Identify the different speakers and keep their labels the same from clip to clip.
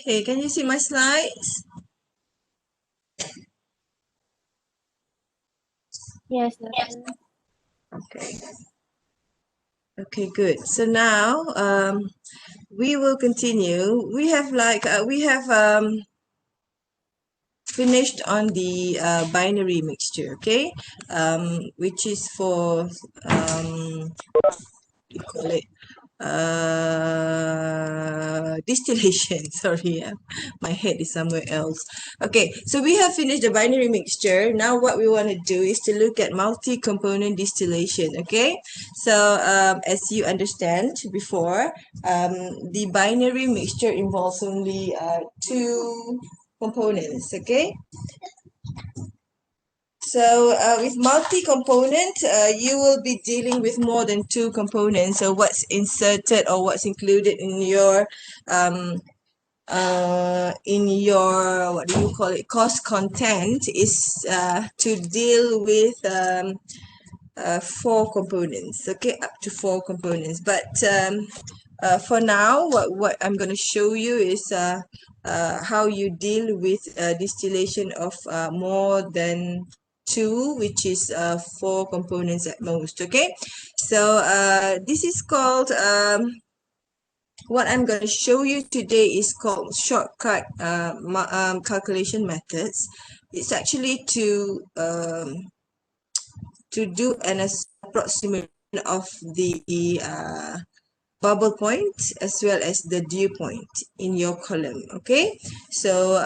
Speaker 1: Okay, can you see my slides?
Speaker 2: Yes.
Speaker 1: Okay. Okay, good. So now we will continue. We have finished on the binary mixture, okay? Which is for you call it distillation. Sorry, my head is somewhere else. Okay, so we have finished the binary mixture. Now what we want to do is to look at multi-component distillation. Okay, so as you understand before, the binary mixture involves only two components. Okay, so with multi-component, you will be dealing with more than two components. So what's inserted or what's included in your what do you call it, cost content is to deal with four components. Okay, up to four components. But for now, what I'm going to show you is how you deal with distillation of more than two, which is four components at most. Okay, so this is called what I'm going to show you today is called shortcut calculation methods. It's actually to do an approximation of the bubble point as well as the dew point in your column. Okay, so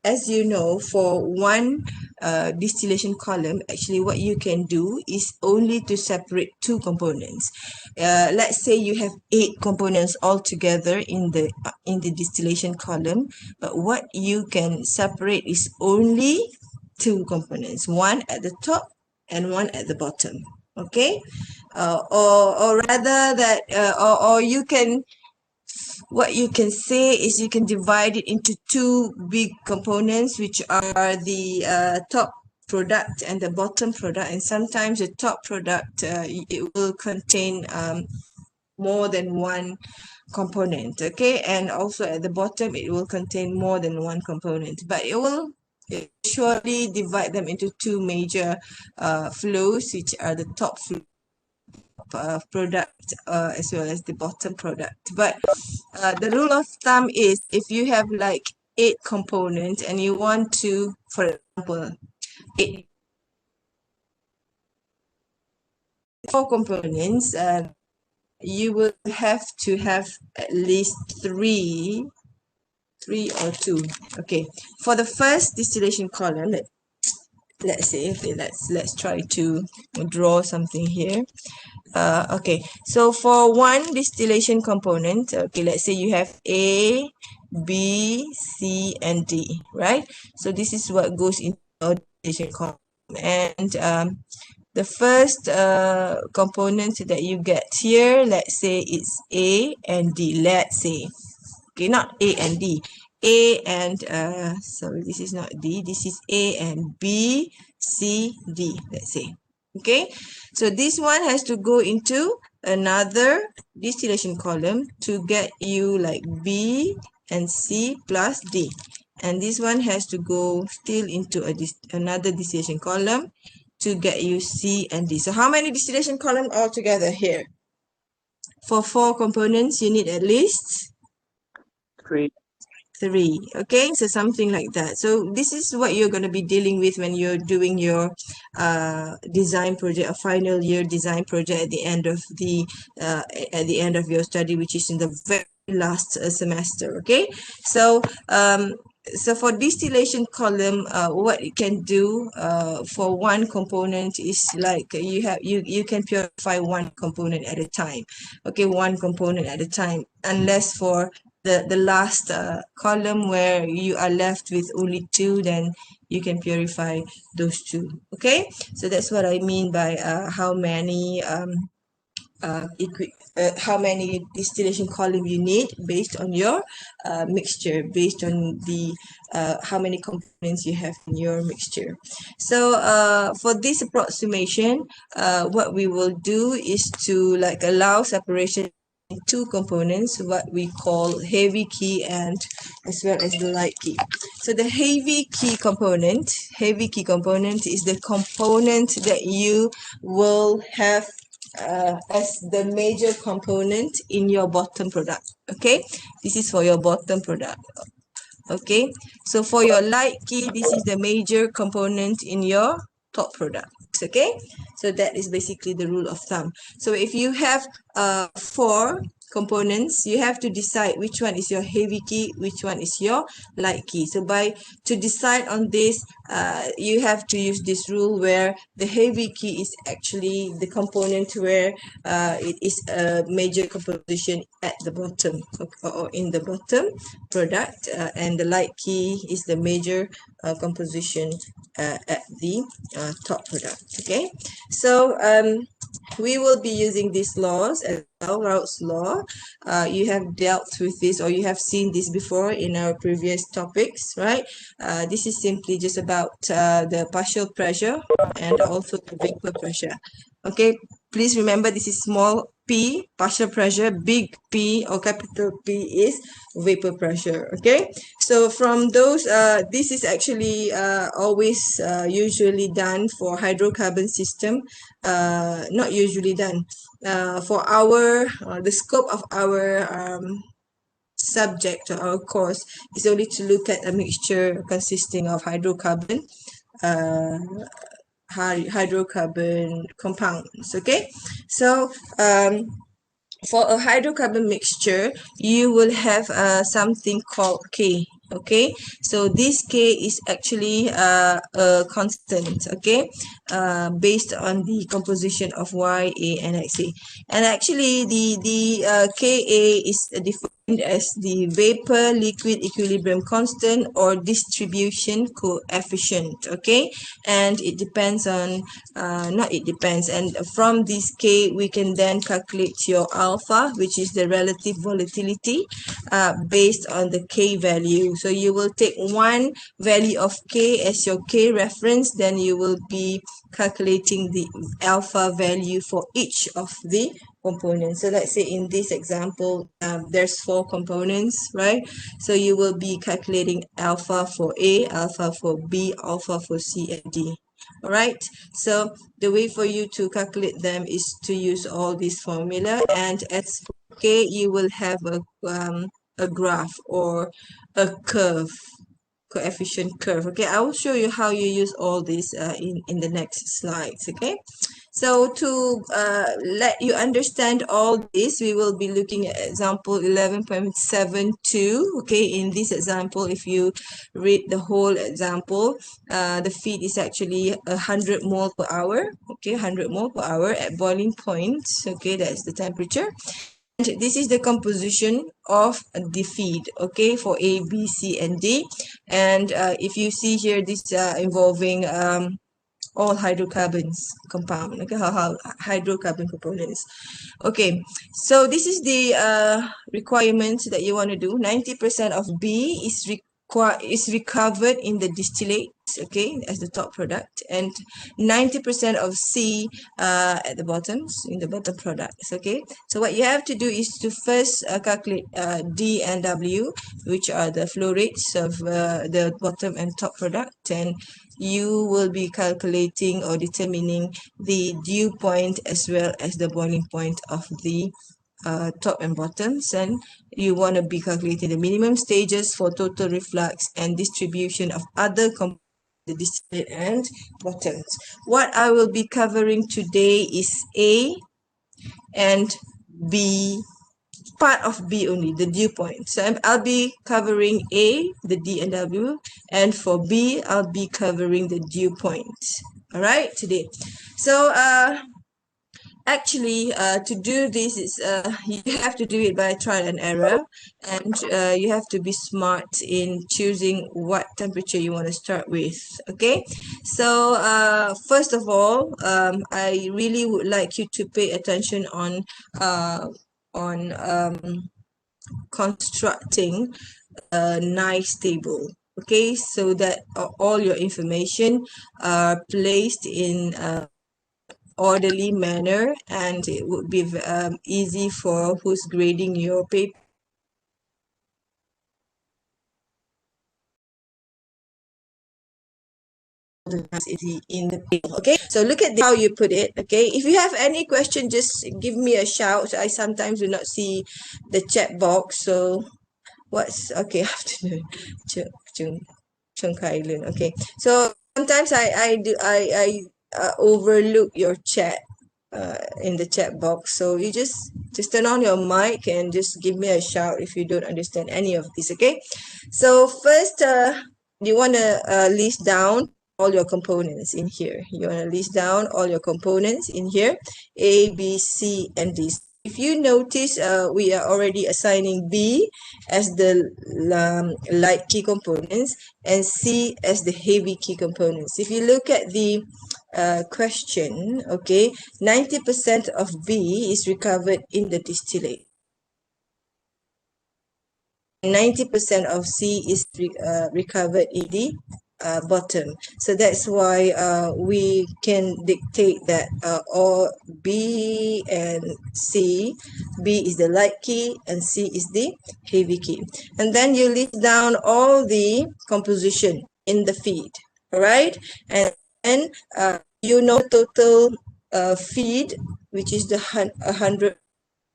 Speaker 1: as you know, for one distillation column, actually what you can do is only to separate two components. Let's say you have 8 components altogether in the distillation column, but what you can separate is only two components, one at the top and one at the bottom. Okay, or rather that or you can, what you can say is you can divide it into two big components, which are the top product and the bottom product. And sometimes the top product it will contain more than one component. Okay, and also at the bottom it will contain more than one component, but it will surely divide them into two major flows, which are the top flow product as well as the bottom product. But the rule of thumb is if you have like 8 components and you want to, for example, 4 components, you will have to have at least three or two. Okay, for the first distillation column, let's say, okay, let's try to draw something here. Okay, so for one distillation component, okay, let's say you have A, B, C, and D, right? So this is what goes into our distillation column. And the first component that you get here, let's say it's A and D, let's say. Okay, not A and D. A and, sorry, this is not D, this is A and B, C, D, let's say. Okay, so this one has to go into another distillation column to get you like B and C plus D. And this one has to go still into another distillation column to get you C and D. So how many distillation columns altogether here? For 4 components, you need at least 3. Okay, so something like that. So this is what you're going to be dealing with when you're doing your design project, a final year design project at the end of your study, which is in the very last semester. Okay, so so for distillation column, what you can do for one component is like you can purify one component at a time. Okay, one component at a time, unless for the last column where you are left with only 2, then you can purify those 2. Okay, so that's what I mean by how many distillation column you need based on your mixture, based on the how many components you have in your mixture. So for this approximation, what we will do is to like allow separation two components, what we call heavy key and as well as the light key. So the heavy key component is the component that you will have as the major component in your bottom product. Okay, this is for your bottom product. Okay, so for your light key, this is the major component in your top product. Okay, so that is basically the rule of thumb. So if you have four components, you have to decide which one is your heavy key, which one is your light key. So to decide on this, you have to use this rule where the heavy key is actually the component where it is a major composition at the bottom or in the bottom product, and the light key is the major composition at the top product. Okay, so we will be using these laws as well. Raoult's law, you have dealt with this or you have seen this before in our previous topics, right? This is simply just about the partial pressure and also the vapor pressure. Okay, please remember this is small p, partial pressure, big P or capital P is vapor pressure. Okay, so from those, this is actually always usually done for hydrocarbon system, not usually done. For our, the scope of our subject or our course is only to look at a mixture consisting of hydrocarbon, hydrocarbon compounds. Okay, so for a hydrocarbon mixture, you will have something called K. Okay, so this K is actually a constant, okay, based on the composition of Ya and Xa. And actually the Ka is defined as the vapor liquid equilibrium constant or distribution coefficient. Okay, and it depends on not it depends, and from this K we can then calculate your alpha, which is the relative volatility, based on the K value. So you will take one value of K as your K reference, then you will be calculating the alpha value for each of the components. So let's say in this example, there's four components, right? So you will be calculating alpha for A, alpha for B, alpha for C and D. All right, so the way for you to calculate them is to use all these formula, and as for K, you will have a graph or a curve, coefficient curve. Okay, I will show you how you use all this in the next slides. Okay, so to let you understand all this, we will be looking at example 11.72. Okay, in this example, if you read the whole example, the feed is actually 100 mole per hour. Okay, 100 mole per hour at boiling point. Okay, that's the temperature. And this is the composition of the feed, okay, for A, B, C, and D. And if you see here, this involving all hydrocarbons compound, okay, hydrocarbon components. Okay, so this is the requirements that you want to do. 90% of B is recovered in the distillate, okay, as the top product, and 90% of C at the bottoms, in the bottom products. Okay, so what you have to do is to first calculate D and W, which are the flow rates of the bottom and top product, and you will be calculating or determining the dew point as well as the boiling point of the top and bottoms, and you want to be calculating the minimum stages for total reflux and distribution of other components, the distillate and bottoms. What I will be covering today is A and B, part of B only, the dew point. So I'll be covering A, the D and W, and for B, I'll be covering the dew point. All right, today. So actually, to do this is you have to do it by trial and error, and you have to be smart in choosing what temperature you want to start with. Okay, so first of all, I really would like you to pay attention on constructing a nice table. Okay, so that all your information are placed in orderly manner, and it would be easy for who's grading your paper. In the paper. Okay, so look at how you put it. Okay, if you have any question, just give me a shout. I sometimes do not see the chat box, so what's okay afternoon Chung Kailun. Okay, so sometimes I overlook your chat in the chat box, so you just turn on your mic and just give me a shout if you don't understand any of this. Okay, so first you want to list down all your components in here. You want to list down all your components in here, A, B, C, and D. If you notice, we are already assigning B as the light key components and C as the heavy key components. If you look at the question, okay, 90% of B is recovered in the distillate. 90% of C is recovered in the bottom. So that's why we can dictate that all B and C, B is the light key and C is the heavy key. And then you list down all the composition in the feed, all right? And then you know total feed, which is the 100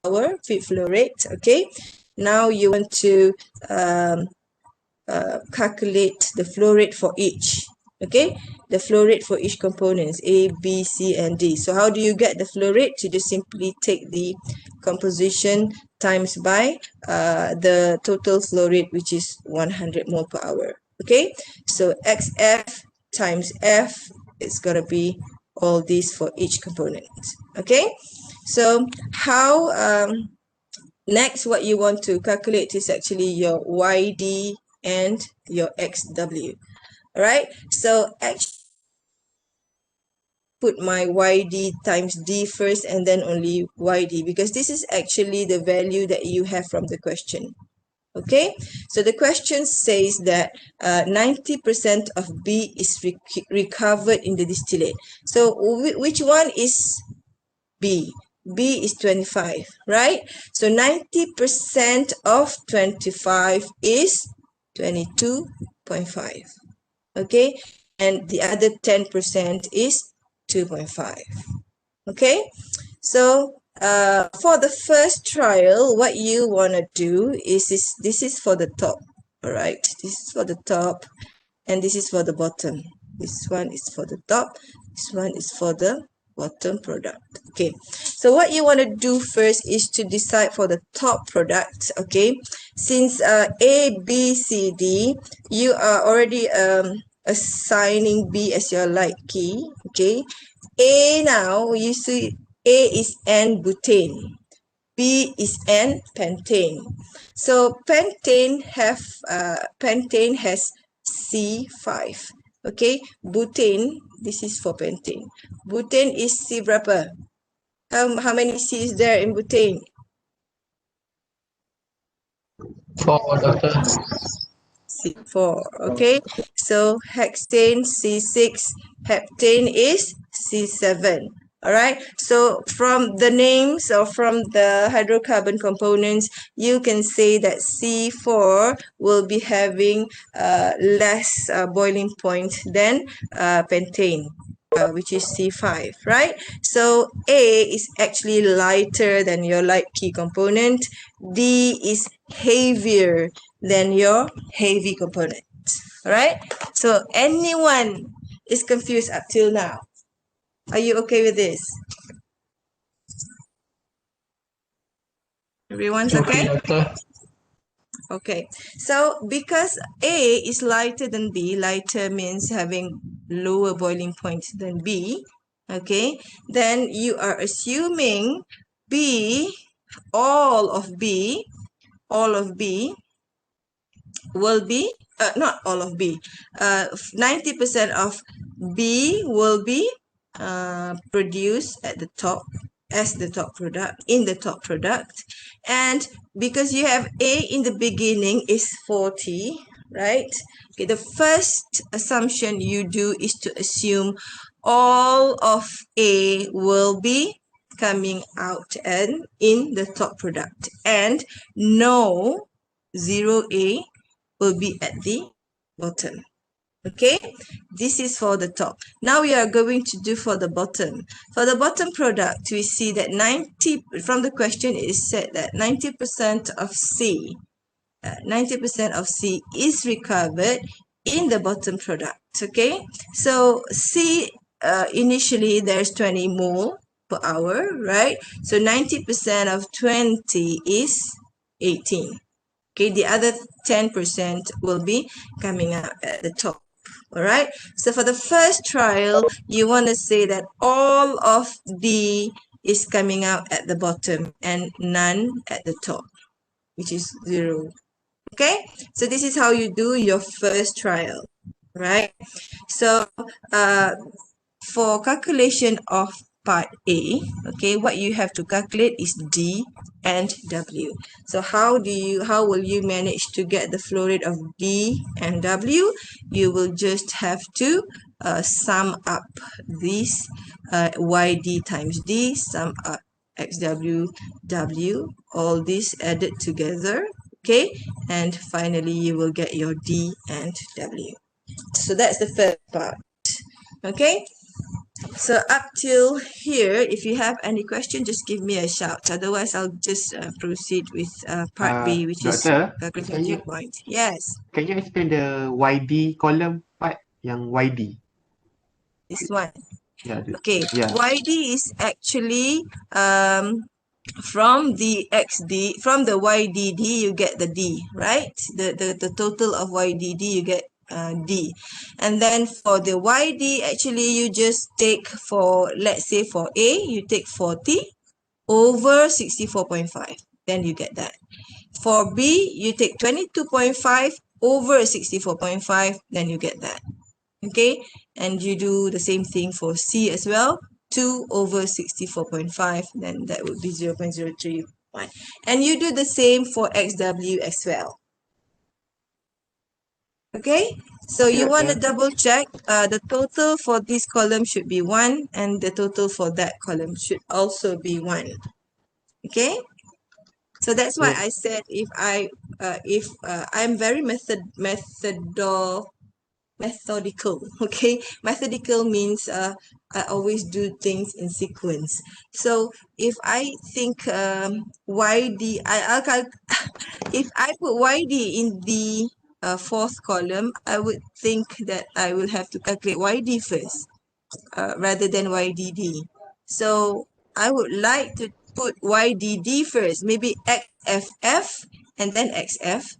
Speaker 1: hour feed flow rate, okay? Now you want to calculate the flow rate for each, okay? The flow rate for each components, A, B, C, and D. So how do you get the flow rate? You just simply take the composition times by the total flow rate, which is 100 mole per hour, okay? So XF times F is going to be all these for each component, okay? So how next, what you want to calculate is actually your YD and your XW. All right. So actually put my YD times D first and then only YD, because this is actually the value that you have from the question. Okay. So the question says that 90% of B is recovered in the distillate. So which one is B? B is 25, right? So 90% of 25 is 22.5, okay? And the other 10% is 2.5, okay? So for the first trial, what you want to do is this is for the top, all right? This is for the top and this is for the bottom. This one is for the top, this one is for the bottom product. Okay, so what you want to do first is to decide for the top product. Okay, since A, B, C, D, you are already assigning B as your light key. Okay, A, now you see A is N-butane, B is N-pentane. So pentane has C5. Okay, butane, this is for pentane. Butane is C berapa? How many C is there in butane?
Speaker 2: 4, Doctor.
Speaker 1: C4. Okay, so hexane C6, heptane is C7. All right, so from the names or from the hydrocarbon components, you can say that C4 will be having less boiling point than pentane, which is C5, right? So A is actually lighter than your light key component. D is heavier than your heavy component. All right? So anyone is confused up till now? Are you okay with this? Everyone's okay?
Speaker 2: Doctor.
Speaker 1: Okay. So because A is lighter than B, lighter means having lower boiling point than B, okay, then you are assuming B, all of B will be, not all of B, 90% of B will be produced at the top as the top product, in the top product. And because you have A in the beginning is 40, right? Okay, the first assumption you do is to assume all of A will be coming out and in the top product, and no 0A will be at the bottom. Okay, this is for the top. Now we are going to do for the bottom. For the bottom product, we see that 90, from the question it is said that 90% of C, 90% of C is recovered in the bottom product. Okay, so C, initially there's 20 mole per hour, right? So 90% of 20 is 18. Okay, the other 10% will be coming out at the top. All right, so for the first trial, you want to say that all of D is coming out at the bottom and none at the top, which is 0. Okay, so this is how you do your first trial, right? So for calculation of part A, okay, what you have to calculate is D and W. So how will you manage to get the flow rate of D and W? You will just have to sum up this YD times D, sum up XW, W, all this added together, okay, and finally you will get your D and W. So that's the first part, okay. So up till here, if you have any question, just give me a shout. Otherwise, I'll just proceed with part B, which is
Speaker 3: Doctor,
Speaker 1: calculating point. Yes,
Speaker 3: can you explain the YD column part yang YD?
Speaker 1: this one.
Speaker 3: Yeah,
Speaker 1: Okay,
Speaker 3: yeah.
Speaker 1: YD is actually from the XD, from the YDD, you get the D, right? The total of YDD, you get D. And then for the YD, actually, you just take for, let's say for A, you take 40 over 64.5. Then you get that. For B, you take 22.5 over 64.5. Then you get that. Okay, and you do the same thing for C as well, 2 over 64.5, then that would be 0.031. And you do the same for XW as well. Okay, so you want to double check the total for this column should be 1 and the total for that column should also be 1. Okay, so that's why I said if I'm very methodical. Okay, methodical means I always do things in sequence. So if I think YD, if I put YD in the fourth column, I would think that I will have to calculate YD first rather than YDD. So I would like to put YDD first, maybe XFF and then XF,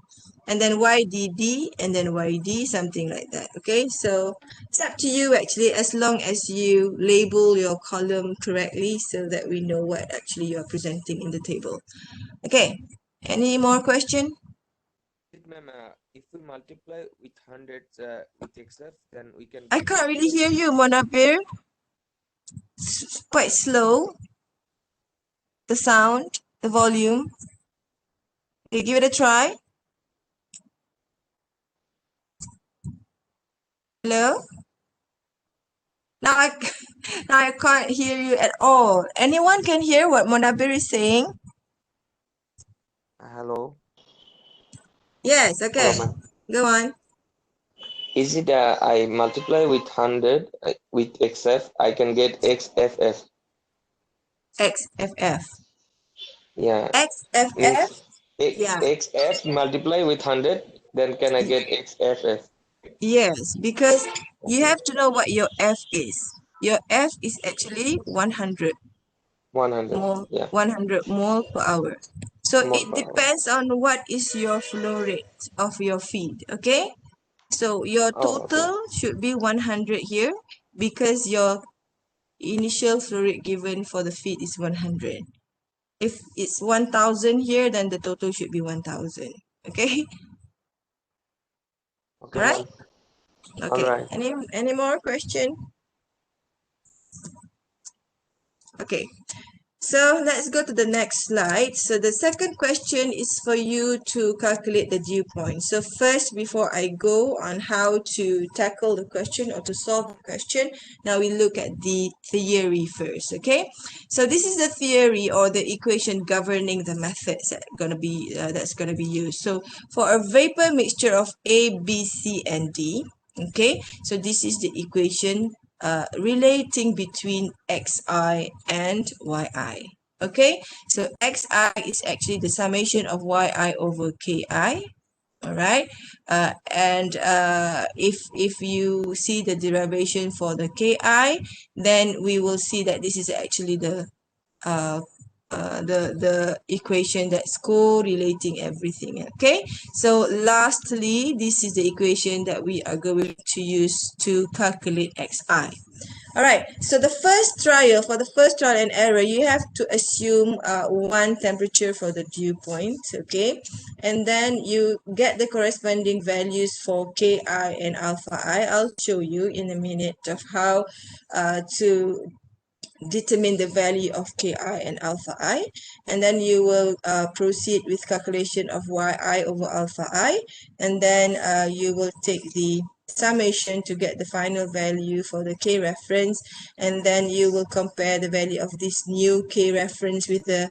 Speaker 1: and then YDD and then YD, something like that. Okay, so it's up to you actually, as long as you label your column correctly so that we know what actually you are presenting in the table. Okay, any more question?
Speaker 4: Ma'am, if we multiply with 100 with XF, then we can.
Speaker 1: I can't really hear you, Monabir. Quite slow. The sound, the volume. Okay, give it a try. Hello? Now I can't hear you at all. Anyone can hear what Monabir is saying?
Speaker 4: Hello.
Speaker 1: Yes, okay.
Speaker 4: Hello, ma'am.
Speaker 1: Go on.
Speaker 4: Is it I multiply with 100 with XF, I can get XFF.
Speaker 1: XFF.
Speaker 4: Yeah.
Speaker 1: XFF?
Speaker 4: Means
Speaker 1: Yeah.
Speaker 4: XF multiply with 100, then can I get XFF?
Speaker 1: Yes, because you have to know what your F is. Your F is actually 100
Speaker 4: 100.
Speaker 1: mole,
Speaker 4: Yeah.
Speaker 1: 100 mole per hour. So
Speaker 4: More
Speaker 1: it
Speaker 4: per hour.
Speaker 1: depends on what is your flow rate of your feed, okay? So your
Speaker 4: Oh, okay.
Speaker 1: total should be 100 here because your initial flow rate given for the feed is 100. If it's 1000 here, then the total should be 1000. Okay?
Speaker 4: Okay,
Speaker 1: Right?
Speaker 4: ma'am.
Speaker 1: Okay.
Speaker 4: Alright.
Speaker 1: Any more question? Okay. So let's go to the next slide. So the second question is for you to calculate the dew point. So first, before I go on how to tackle the question or to solve the question, now we look at the theory first, okay? So this is the theory or the equation governing the methods that's gonna be used. So for a vapor mixture of A, B, C, and D, okay? So this is the equation relating between xi and yi. Okay, so xi is actually the summation of yi over ki. All right, and if you see the derivation for the ki, then we will see that this is actually uh, the equation that's correlating everything. Okay, so lastly, this is the equation that we are going to use to calculate xi. All right, so the first trial, for the first trial and error, you have to assume one temperature for the dew point, okay? And then you get the corresponding values for Ki and alpha I. I'll show you in a minute of how to determine the value of Ki and alpha I, and then you will proceed with calculation of Yi over alpha I, and then you will take the summation to get the final value for the K reference, and then you will compare the value of this new K reference with the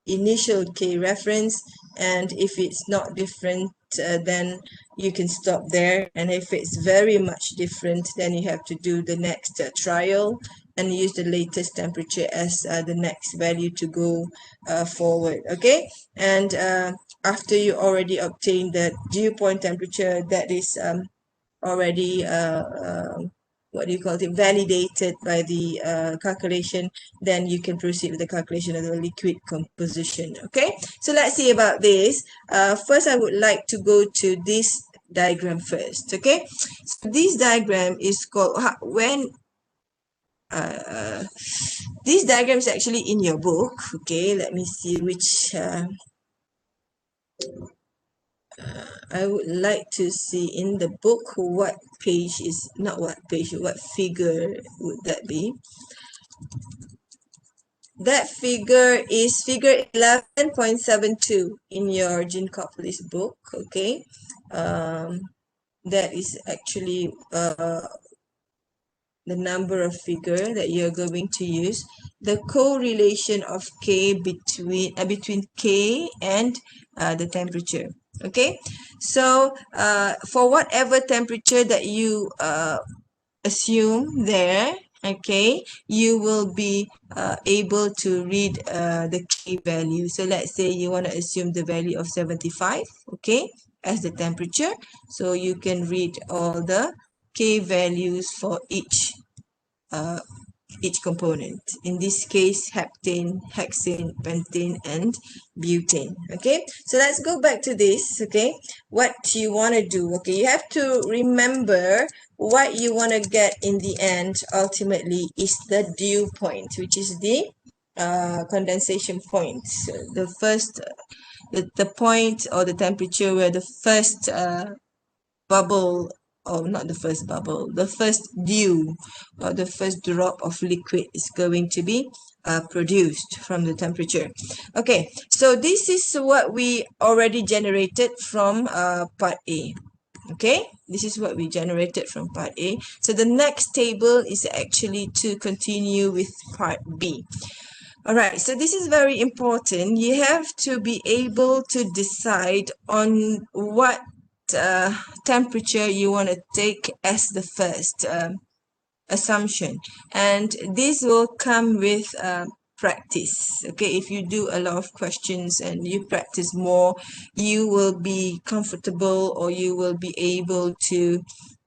Speaker 1: initial K reference, and if it's not different, then you can stop there, and if it's very much different, then you have to do the next trial and use the latest temperature as the next value to go forward. Okay, and after you already obtain the dew point temperature that is already what do you call it, validated by the calculation, then you can proceed with the calculation of the liquid composition. Okay, so let's see about this. First, I would like to go to this diagram first. Okay, so this diagram is called this diagram is actually in your book. Okay, let me see which I would like to see in the book what page is, not what page, what figure would that be? That figure is figure 11.72 in your Ginkopolis book, okay? That is actually the number of figure that you're going to use. The correlation of K between K and the temperature. Okay, so for whatever temperature that you assume there, okay, you will be able to read the K value. So let's say you want to assume the value of 75, okay, as the temperature. So you can read all the K values for each component. In this case, heptane, hexane, pentane, and butane. Okay, so let's go back to this. Okay, what you want to do. Okay, you have to remember what you want to get in the end. Ultimately, is the dew point, which is the condensation point. So the first, the point or the temperature where the first bubble, or not the first bubble, the first dew or the first drop of liquid is going to be produced from the temperature. Okay, so this is what we already generated from part A. Okay, this is what we generated from part A. So the next table is actually to continue with part B. All right, so this is very important. You have to be able to decide on what temperature you want to take as the first assumption, and this will come with practice. Okay, if you do a lot of questions and you practice more, you will be comfortable, or you will be able to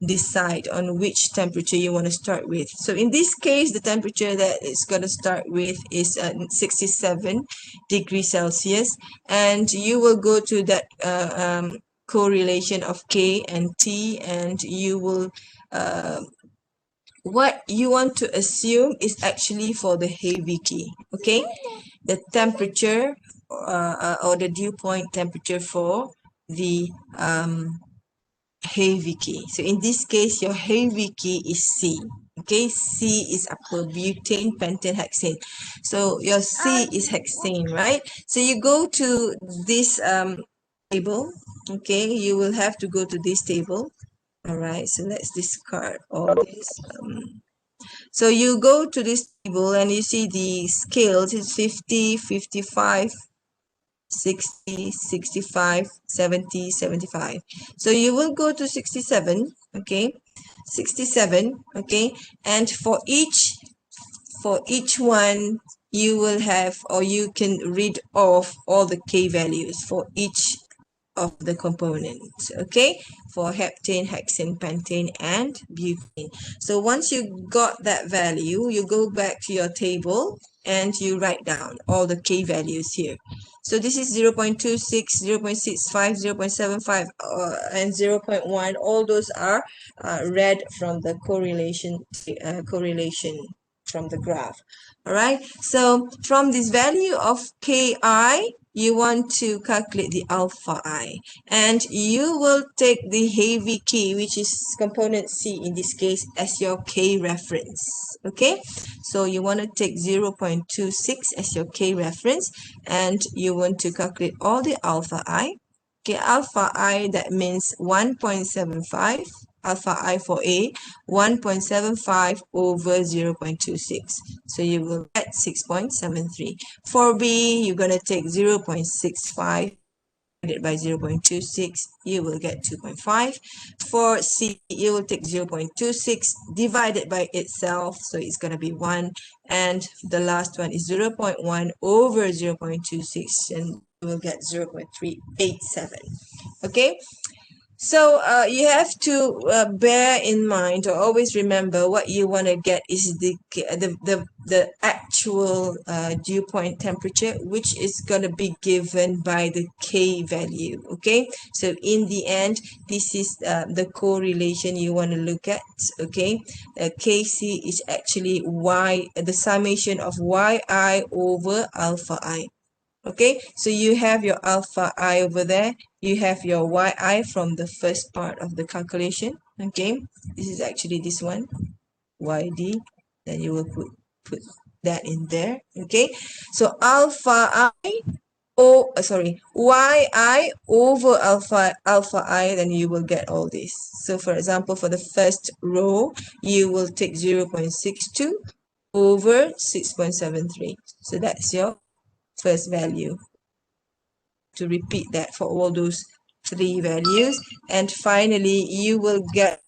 Speaker 1: decide on which temperature you want to start with. So in this case, the temperature that it's going to start with is 67 degrees Celsius, and you will go to that correlation of K and T, and you will what you want to assume is actually for the heavy key. Okay, the temperature or the dew point temperature for the heavy key. So in this case, your heavy key is C. Okay, C is apa? Butane, pentane, hexane. So your C is hexane, right? So you go to this table. Okay, you will have to go to this table. All right, so let's discard all this. So you go to this table and you see the scales. It's 50, 55, 60, 65, 70, 75. So you will go to 67, okay? 67, okay? And for each one, you will have, or you can read off all the K values for each of the components, okay, for heptane, hexane, pentane, and butane. So once you got that value, you go back to your table and you write down all the K values here. So this is 0.26, 0.65, 0.75, and 0.1. All those are read from the correlation from the graph. All right. So from this value of Ki, you want to calculate the alpha I, and you will take the heavy K, which is component C in this case, as your K reference. Okay, so you want to take 0.26 as your K reference, and you want to calculate all the alpha I. Okay, alpha I, that means 1.75, alpha I for A, 1.75 over 0.26. So you will get 6.73. For B, you're going to take 0.65 divided by 0.26, you will get 2.5. For C, you will take 0.26 divided by itself, so it's going to be 1. And the last one is 0.1 over 0.26, and you will get 0.387. Okay, so you have to bear in mind or always remember what you want to get is the actual dew point temperature, which is going to be given by the K value. Okay, so in the end, this is the correlation you want to look at. Okay, Kc is actually y, the summation of yi over alpha I. Okay, so you have your alpha I over there. You have your yi from the first part of the calculation. Okay, this is actually this one, yd. Then you will put that in there. Okay, so alpha I, yi over alpha I, then you will get all this. So for example, for the first row, you will take 0.62 over 6.73. So that's your first value. To repeat that for all those three values, and finally you will get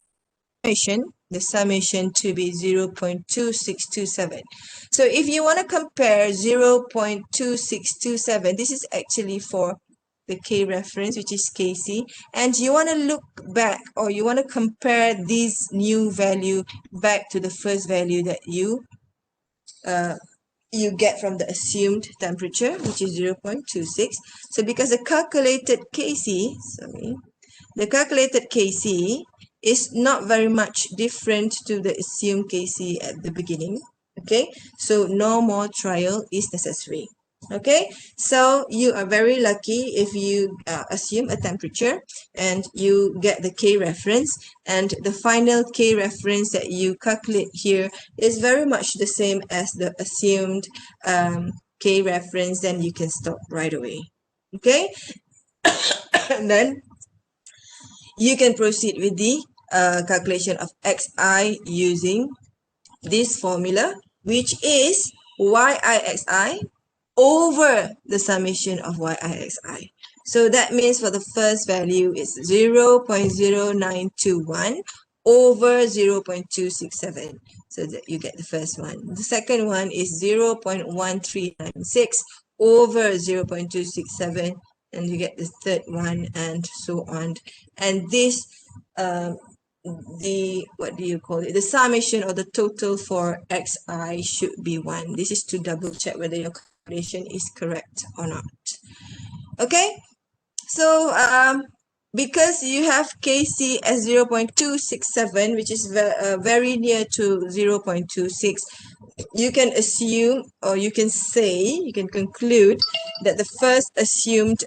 Speaker 1: the summation to be 0.2627. So if you want to compare 0.2627, this is actually for the K reference, which is Kc, and you want to look back, or you want to compare this new value back to the first value that you get from the assumed temperature, which is 0.26. So because the calculated Kc is not very much different to the assumed Kc at the beginning. Okay, so no more trial is necessary. Okay, so you are very lucky if you assume a temperature and you get the K reference, and the final K reference that you calculate here is very much the same as the assumed K reference. Then you can stop right away. Okay, and then you can proceed with the calculation of xi using this formula, which is yixi over the summation of yixi. So that means for the first value is 0.0921 over 0.267. So that you get the first one. The second one is 0.1396 over 0.267, and you get the third one, and so on. And this what do you call it, the summation or the total for xi should be 1. This is to double check whether your calculation is correct or not. Okay, so because you have Kc as 0.267, which is very near to 0.26, you can assume, or you can conclude that the first assumed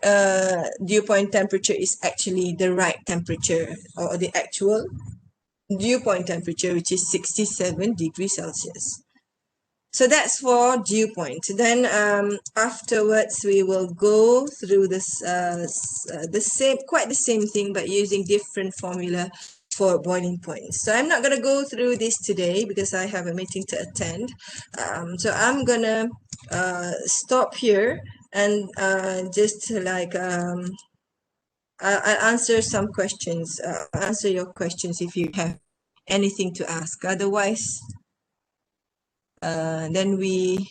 Speaker 1: dew point temperature is actually the right temperature, or the actual dew point temperature, which is 67 degrees Celsius. So that's for dew point. Then afterwards we will go through this quite the same thing, but using different formula for boiling point. So I'm not gonna go through this today because I have a meeting to attend. So I'm gonna stop here and just like I'll answer some questions. Answer your questions if you have anything to ask. Otherwise, then we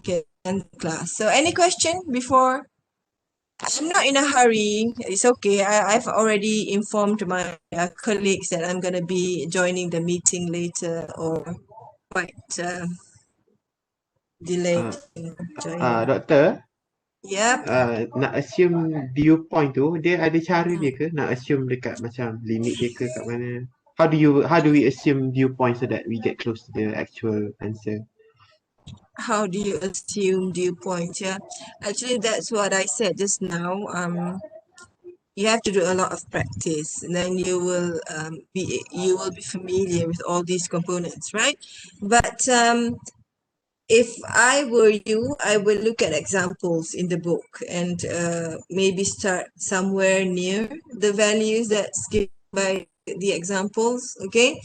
Speaker 1: can end the class. So any question before? I'm not in a hurry. It's okay. I've already informed my colleagues that I'm going to be joining the meeting later or quite delayed in joining.
Speaker 3: Doktor,
Speaker 1: Yep.
Speaker 3: nak assume dew point tu, dia ada cara dia ke? Nak assume dekat macam limit dia ke kat mana? How do we assume dew point so that we get close to the actual answer?
Speaker 1: How do you assume dew point? Yeah. Actually, that's what I said just now. You have to do a lot of practice, and then you will be familiar with all these components, right? But if I were you, I would look at examples in the book and maybe start somewhere near the values that's given by the examples, okay?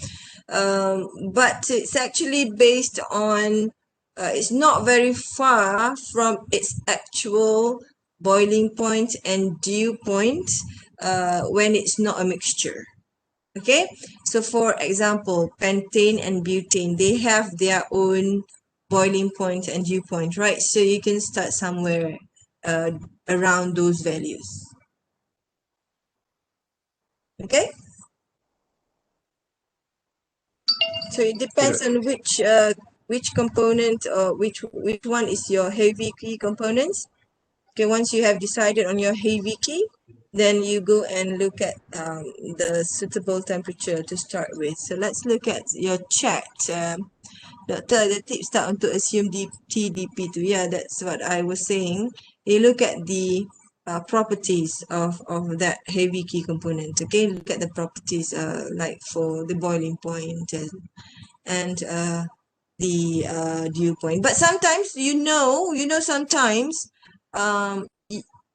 Speaker 1: But it's actually based on, it's not very far from its actual boiling point and dew point when it's not a mixture. Okay, so for example, pentane and butane, they have their own boiling point and dew point, right? So you can start somewhere around those values. Okay, so it depends on which component or which one is your heavy key components. Okay, once you have decided on your heavy key, then you go and look at the suitable temperature to start with. So let's look at your chat. Doktor, ada tips tak untuk assume TDP tu? Yeah, that's what I was saying. You look at the properties of that heavy key component. Okay, look at the properties like for the boiling point and the dew point. But sometimes sometimes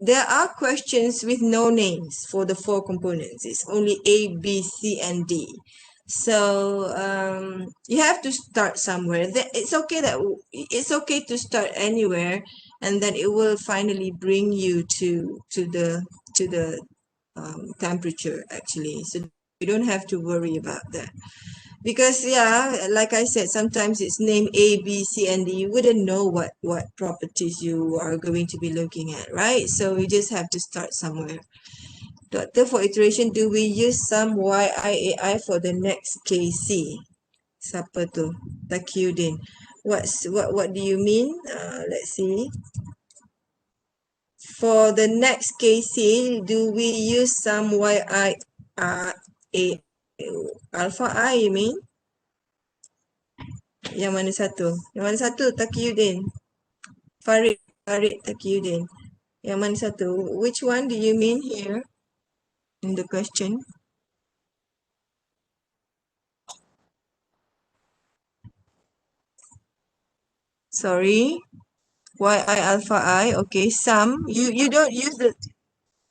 Speaker 1: there are questions with no names for the four components. It's only A, B, C, and D. So you have to start somewhere. It's okay to start anywhere, and then it will finally bring you to the temperature actually. So you don't have to worry about that. Because yeah, like I said, sometimes it's named A, B, C, and D. You wouldn't know what properties you are going to be looking at, right? So you just have to start somewhere. Doctor, for iteration, do we use some YIAI for the next KC? Siapa tu? Takiuddin. What do you mean? Let's see. For the next KC, do we use some YIAI alpha I, you mean? Yang mana satu? Yang mana satu? Takiuddin. Farid Takiuddin. Yang mana satu? Which one do you mean here in the question? Sorry. YI alpha I. Okay, some. You don't use the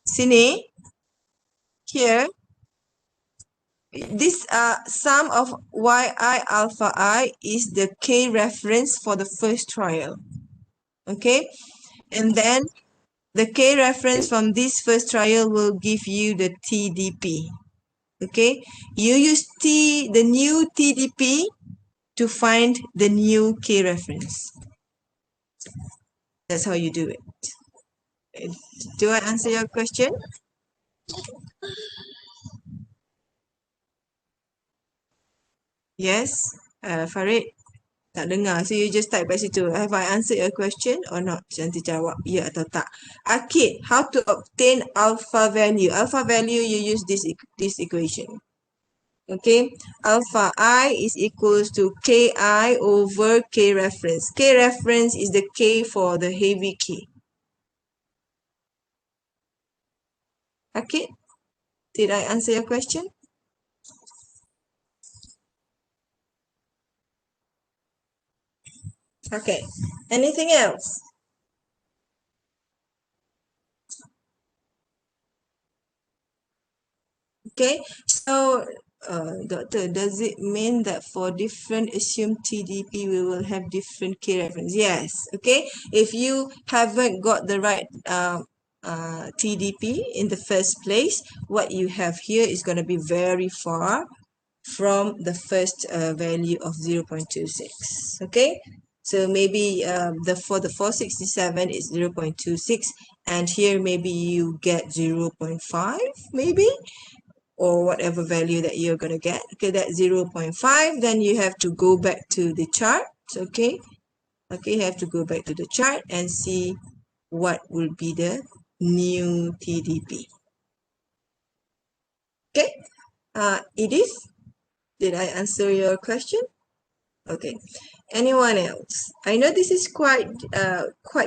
Speaker 1: sini here. This sum of YI alpha I is the K reference for the first trial. Okay, and then the K reference from this first trial will give you the TDP. Okay, you use the new TDP to find the new K reference. That's how you do it. Do I answer your question? Yes, Farid tak dengar. So you just type kat situ. Have I answered your question or not? Nanti jawab ya atau tak. Akid, how to obtain alpha value? Alpha value, you use this equation. Okay, alpha I is equals to Ki over K reference. K reference is the K for the heavy key. Okay, did I answer your question? Okay, anything else? Okay, so doctor, does it mean that for different assumed TDP we will have different K reference? Yes. Okay, if you haven't got the right TDP in the first place, what you have here is going to be very far from the first value of 0.26. Okay, so maybe for the 467 is 0.26, and here maybe you get 0.5 maybe, or whatever value that you're going to get. Okay, that's 0.5. Then you have to go back to the chart. Okay, you have to go back to the chart and see what will be the new TDP. Okay, Edith, did I answer your question? Okay, anyone else? I know this is quite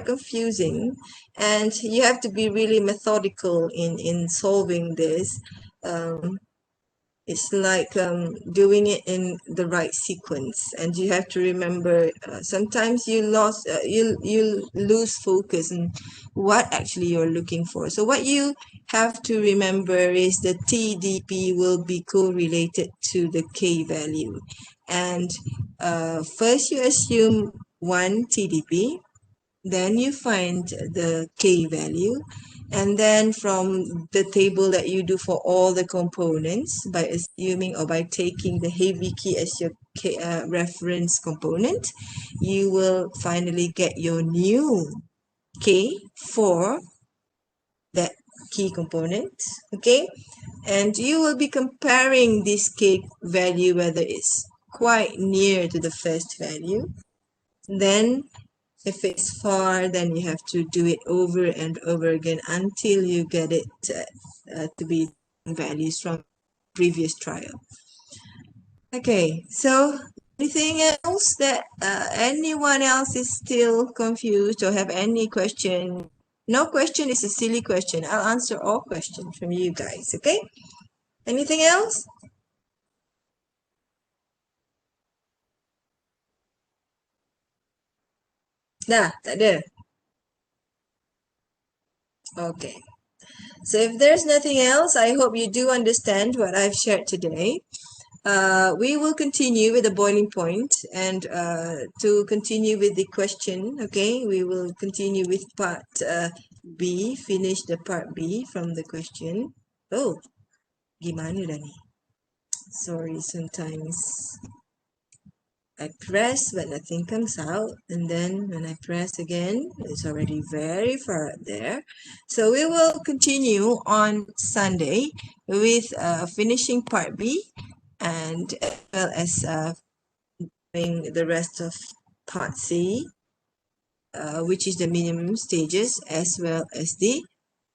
Speaker 1: confusing, and you have to be really methodical in solving this. It's like doing it in the right sequence, and you have to remember sometimes you lose focus on what actually you're looking for. So what you have to remember is the TDP will be correlated to the K value, and first you assume one TDP, then you find the K value, and then from the table that you do for all the components by assuming or by taking the heavy key as your reference component, you will finally get your new K for that key component. Okay, and you will be comparing this K value whether it's quite near to the first value. Then if it's far, then you have to do it over and over again until you get it to be values from previous trial. Okay, so anything else that anyone else is still confused or have any question? No question is a silly question. I'll answer all questions from you guys, okay? Anything else? Dah, tak ada. Okay. So if there's nothing else, I hope you do understand what I've shared today. We will continue with the boiling point, and to continue with the question, okay, we will continue with part B, finish the part B from the question. Oh, gimana dah ni? Sorry, sometimes I press but nothing comes out, and then when I press again, it's already very far up there. So we will continue on Sunday with finishing part B, and as well as doing the rest of part C, which is the minimum stages, as well as the